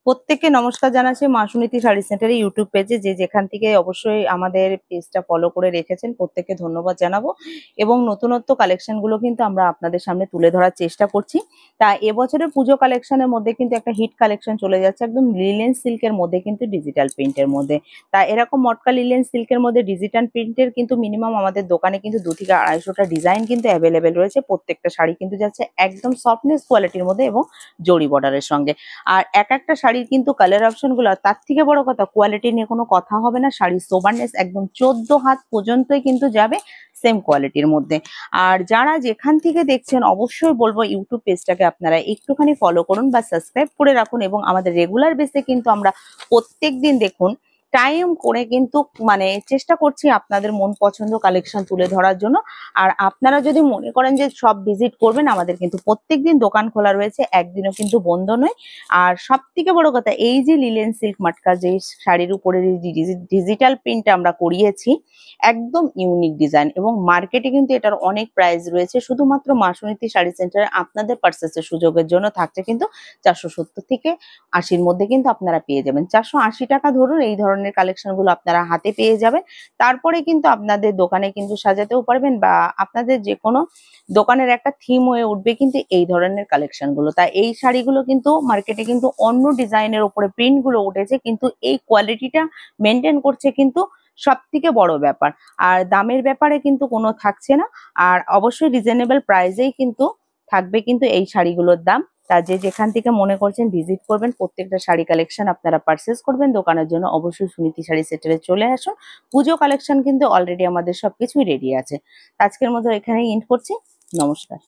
প্রত্যেককে নমস্কার জানাচ্ছি মা সুনীতি শাড়ি সেন্টারের ইউটিউব পেজে, যে যেখান থেকে অবশ্যই আমাদের পেজটা ফলো করে রেখেছেন প্রত্যেককে ধন্যবাদ জানাবো। এবং নতুনত্ব কালেকশন গুলো কিন্তু আমরা আপনাদের সামনে তুলে ধরার চেষ্টা করছি। তা এবছরের পুজো কালেকশনের মধ্যে কিন্তু একটা হিট কালেকশন চলে যাচ্ছে একদম লিলেন সিল্কের মধ্যে, কিন্তু ডিজিটাল প্রিন্টের মধ্যে। তা এরকম মটকা লিলেন সিল্কের মধ্যে ডিজিটাল প্রিন্টের কিন্তু মিনিমাম আমাদের দোকানে কিন্তু 2 থেকে 250টা ডিজাইন কিন্তু অ্যাভেলেবেল রয়েছে। প্রত্যেকটা শাড়ি কিন্তু যাচ্ছে একদম সফটনেস কোয়ালিটির মধ্যে এবং জরি বর্ডারের সঙ্গে। আর একটা শাড়ির কিন্তু কালার অপশন গুলো, তার থেকে বড় কথা কোয়ালিটি নিয়ে কোনো কথা হবে না। শাড়ির সোবারনেস একদম 14 হাত পর্যন্তই কিন্তু যাবে সেম কোয়ালিটির মধ্যে। আর যারা যেখান থেকে দেখছেন অবশ্যই বলবো ইউটিউব পেজটাকে আপনারা একটুখানি ফলো করুন বা সাবস্ক্রাইব করে রাখুন, এবং আমাদের রেগুলার বেসে কিন্তু আমরা প্রত্যেকদিন দেখুন টাইম করে কিন্তু মানে চেষ্টা করছি আপনাদের মন পছন্দ কালেকশন তুলে ধরার জন্য। আর আপনারা যদি মনে করেন যে সব ভিজিট করবেন, আমাদের কিন্তু প্রত্যেকদিন দোকান খোলা রয়েছে, একদিনও কিন্তু বন্ধ নয়। আর সব থেকে বড় কথা, এই যে লিলেন সিল্ক মাটকা যে শাড়ির উপরে ডিজিটাল প্রিন্ট আমরা করিয়েছি, একদম ইউনিক ডিজাইন, এবং মার্কেটে কিন্তু এটার অনেক প্রাইস রয়েছে। শুধুমাত্র মা সুনীতি শাড়ি সেন্টারে আপনাদের পার্চেসের সুযোগের জন্য থাকছে কিন্তু 470 থেকে 80-র মধ্যে কিন্তু আপনারা পেয়ে যাবেন। 480 টাকা ধরুন এই ধরনের কালেকশন গুলো আপনারা হাতে পেয়ে যাবেন। তারপরে কিন্তু আপনাদের দোকানে কিন্তু সাজাতেও পারবেন, বা আপনাদের যে কোনো দোকানের একটা থিম হয়ে উঠবে কিন্তু এই ধরনের কালেকশন গুলো। তাই এই শাড়িগুলো কিন্তু মার্কেটে কিন্তু অন্য ডিজাইনের উপরে প্রিন্ট গুলো উঠেছে, কিন্তু এই কোয়ালিটিটা মেনটেন করছে কিন্তু সব থেকে বড় ব্যাপার। আর দামের ব্যাপারে কিন্তু কোনো থাকছে না। আর অবশ্যই রিজনেবল প্রাইসেই কিন্তু থাকবে কিন্তু এই শাড়িগুলোর দাম। তা যে যেখান থেকে মনে করছেন ভিজিট করবেন, প্রত্যেকটা শাড়ি কালেকশন আপনারা পারচেস করবেন দোকানের জন্য, অবশ্যই সুনীতি শাড়ি সেন্টারে চলে আসুন। পুজো কালেকশন কিন্তু অলরেডি আমাদের সবকিছুই রেডি আছে। আজকের মতো এখানেই এন্ড করছি। নমস্কার।